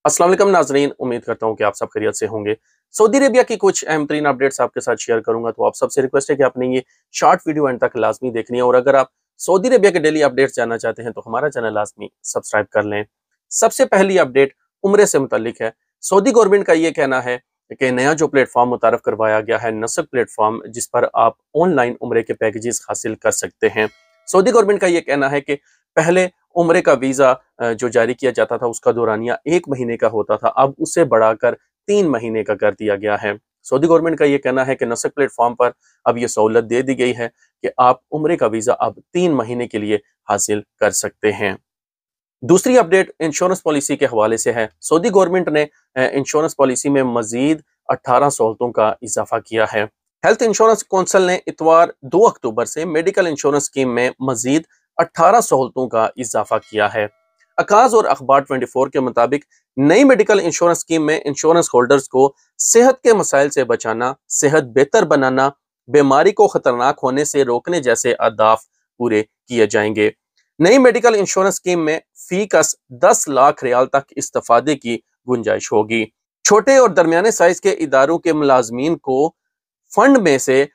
अस्सलाम वालेकुम नाजरीन, उम्मीद करता हूँ कि आप सब खैरियत से होंगे। सऊदी अरेबिया की कुछ अहम तरीन अपडेट्स आपके साथ शेयर करूंगा, तो आप सबसे रिक्वेस्ट है कि आपने ये शॉर्ट वीडियो एंड तक लाजमी देखनी है। और अगर आप सऊदी अरेबिया के डेली अपडेट्स जानना चाहते हैं तो हमारा चैनल लाजमी सब्सक्राइब कर लें। सबसे पहली अपडेट उम्रे से मुतल्लिक है। सऊदी गवर्नमेंट का ये कहना है कि नया जो प्लेटफॉर्म मुतारफ करवाया गया है, नस्क प्लेटफॉर्म, जिस पर आप ऑनलाइन उम्रे के पैकेजेस हासिल कर सकते हैं। सऊदी गवर्नमेंट का ये कहना है कि पहले उम्रे का वीजा जो जारी किया जाता था उसका दौरानिया 1 महीने का होता था, अब उसे बढ़ाकर 3 महीने का कर दिया गया है। सऊदी गवर्नमेंट का ये कहना है कि नस्क प्लेटफॉर्म पर अब ये सहूलत दे दी गई है कि आप उम्रे का वीजा अब 3 महीने के लिए हासिल कर सकते हैं। दूसरी अपडेट इंश्योरेंस पॉलिसी के हवाले से है। सऊदी गवर्नमेंट ने इंश्योरेंस पॉलिसी में मजीद 18 सहूलतों का इजाफा किया है। हेल्थ इंश्योरेंस कौंसिल ने इतवार 2 अक्टूबर से मेडिकल इंश्योरेंस स्कीम में मजीद 18 सहूलतों का इजाफा किया है। अकाज और अखबार 24 के मुताबिक नई मेडिकल इंश्योरेंस स्कीम में इंश्योरेंस होल्डर्स को सेहत के मसाइल से बचाना, सेहत बेहतर बनाना, बीमारी को खतरनाक होने से रोकने जैसे अहदाफ पूरे किए जाएंगे। नई मेडिकल इंश्योरेंस स्कीम में फी कस 10 लाख रियाल तक इस्तेफादे की गुंजाइश होगी। छोटे और दरमियाने साइज के इदारों के मुलाजमीन को फंड में से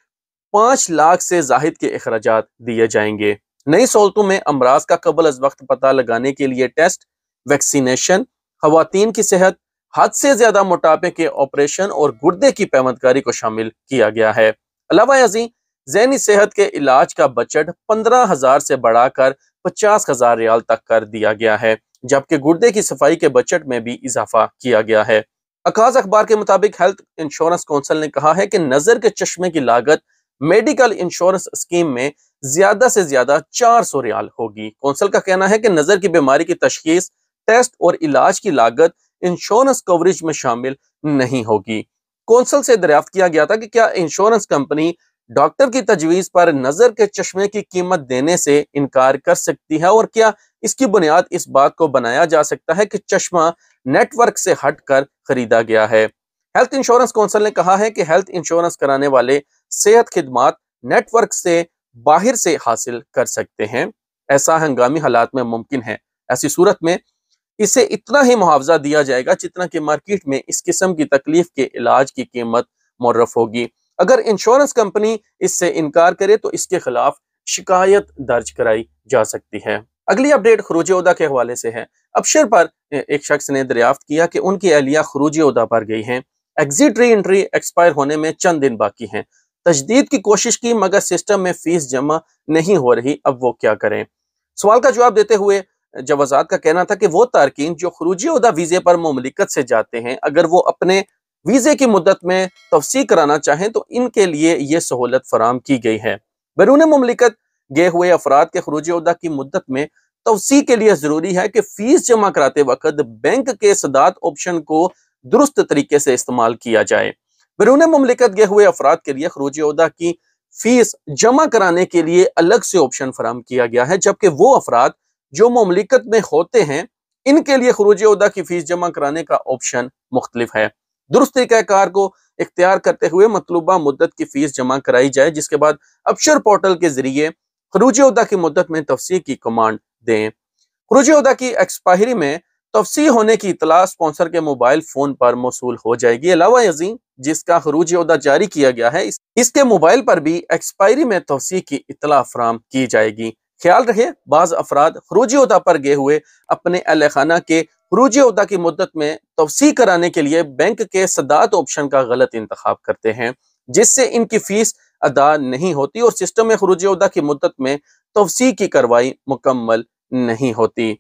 5 लाख से जाहिद के अखराजात दिए जाएंगे। नई सहूलतों में अमराज का कबल अज वक्त पता लगाने के लिए टेस्ट, वैक्सीनेशन, खवातीन की सेहत, हद से ज्यादा मोटापे के ऑपरेशन और गुर्दे की पैवंदकारी को शामिल किया गया है। अलावा अजीम ज़हनी सेहत के इलाज का बजट 15,000 से बढ़ाकर 50,000 रियाल तक कर दिया गया है, जबकि गुर्दे की सफाई के बजट में भी इजाफा किया गया है। अकाज अखबार के मुताबिक हेल्थ इंश्योरेंस कौंसिल ने कहा है कि नजर के चश्मे की लागत मेडिकल इंश्योरेंस स्कीम में ज्यादा से ज्यादा 400 रियाल होगी। कौंसिल का कहना है कि नजर की बीमारी की तशखीस, टेस्ट और इलाज की लागत इंश्योरेंस कवरेज में शामिल नहीं होगी। कौंसिल से दरियाफ्त किया गया था कि क्या इंश्योरेंस कंपनी डॉक्टर की तजवीज पर नजर के चश्मे की कीमत देने से इनकार कर सकती है, और क्या इसकी बुनियाद इस बात को बनाया जा सकता है कि चश्मा नेटवर्क से हटकर खरीदा गया है। हेल्थ इंश्योरेंस कौंसिल ने कहा है कि हेल्थ इंश्योरेंस कराने वाले सेहत खिदमात नेटवर्क से बाहर से हासिल कर सकते हैं। ऐसा हंगामी हालात में मुमकिन है। ऐसी सूरत में इसे इतना ही मुआवजा दिया जाएगा जितना कि मार्केट में इस किस्म की तकलीफ के इलाज की कीमत मुअर्रफ होगी। अगर इंश्योरेंस कंपनी इससे इनकार करे तो इसके खिलाफ शिकायत दर्ज कराई जा सकती है। अगली अपडेट खरूज ओहदा के हवाले से है। अबशर पर एक शख्स ने दरियाफ्त किया कि उनकी अहलिया खरूज ओहदा पर गई हैं। एग्जिट री एंट्री एक्सपायर होने में चंद दिन बाकी हैं। तजदीद की कोशिश की मगर सिस्टम में फीस जमा नहीं हो रही, अब वो क्या करें। सवाल का जवाब देते हुए जवाजात का कहना था कि वो तारकीन जो खरूज ओहदा वीजे पर मुमलिकत से जाते हैं, अगर वो अपने वीजे की मुद्दत में तवसी कराना चाहें तो इनके लिए ये सहूलत फराम की गई है। बैरून मुमलिकत गए हुए अफराद के खरूज ओहदा की मुद्दत में तवसी के लिए जरूरी है कि फीस जमा कराते वक्त बैंक के सदात ऑप्शन को दुरुस्त तरीके से इस्तेमाल किया जाए। बैरून मुमलिकत गए हुए अफराद के लिए खरूज ओहदा की फीस जमा कराने के लिए अलग से ऑप्शन फराम किया गया है, जबकि वो अफराद जो मुमलिकत में होते हैं इनके लिए खरूज ओहदा की फीस जमा कराने का ऑप्शन मुख्तलिफ है। दुरुस्त तरीक़ाकार को इख्तियार करते हुए मतलूबा मुद्दत की फीस जमा कराई जाए, जिसके बाद अबशर पोर्टल के जरिए खरूज ओहदा की मुद्दत में तफसीर की कमांड दें। खरूज ओहदा की एक्सपायरी में तफसी होने की इतला स्पॉन्सर के मोबाइल फोन पर मौसूल हो जाएगी। अलावा यजीन जिसका खरूज ओहदा जारी किया गया है इसके मोबाइल पर भी एक्सपायरी में तफसी की इतला फराम की जाएगी। ख्याल रहे, बाज अफराद खरूज ओहदा पर गए हुए अपने अहल खाना के खरूज ओहदा की मुद्दत में तवसी कराने के लिए बैंक के सदात ऑप्शन का गलत इंतखाब करते हैं, जिससे इनकी फीस अदा नहीं होती और सिस्टम में खरूज ओहदा की मुद्दत में तवसी की कार्रवाई मुकम्मल नहीं होती।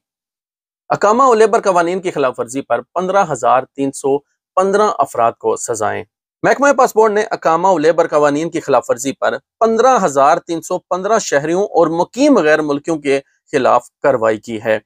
अकामा और लेबर कवानीन की खिलाफ वर्जी पर 15,315 अफराद को सजाएं। महकमा पासपोर्ट ने अकामा और लेबर कवानीन की खिलाफ वर्जी पर 15,315 शहरियों और मुकीम गैर मुल्कियों के खिलाफ कार्रवाई की है।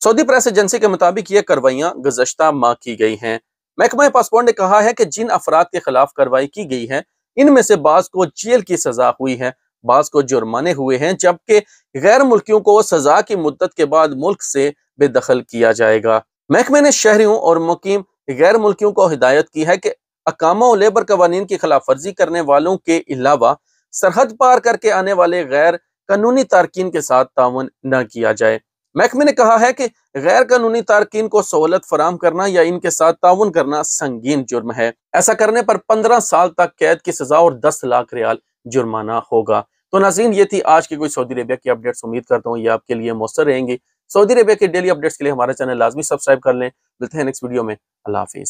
सऊदी प्रेस एजेंसी के मुताबिक ये कार्रवाइयां गुज़श्ता माह की गई हैं। महकमा पासपोर्ट ने कहा है कि जिन अफराद के खिलाफ कार्रवाई की गई है इनमें से बाज को जेल की सजा हुई है, बाज को जुर्माने हुए हैं, जबकि गैर मुल्कियों को सजा की मुद्दत के बाद मुल्क से बेदखल किया जाएगा। महकमे ने शहरियों और मुकीम गैर मुल्कियों को हिदायत की है कि अकामा और लेबर कवानीन की खिलाफ वर्जी करने वालों के अलावा सरहद पार करके आने वाले गैर कानूनी तारकीन के साथ ताउन न किया जाए। महकमे ने कहा है कि غیر قانونی تارکین کو سہولت فراہم کرنا یا ان کے ساتھ تعاون کرنا سنگین جرم ہے۔ ایسا کرنے پر 15 سال تک قید کی سزا اور 10 لاکھ ریال جرمانہ ہوگا۔ تو ناظرین، یہ تھی آج کی کوئی سعودی عربیہ کی اپڈیٹس۔ امید کرتا ہوں یہ آپ کے لیے مؤثر رہیں گی۔ سعودی عربیہ کے ڈیلی اپڈیٹس کے لیے ہمارے چینل لازمی سبسکرائب کر لیں۔ ملتے ہیں نیکسٹ ویڈیو میں۔ اللہ حافظ۔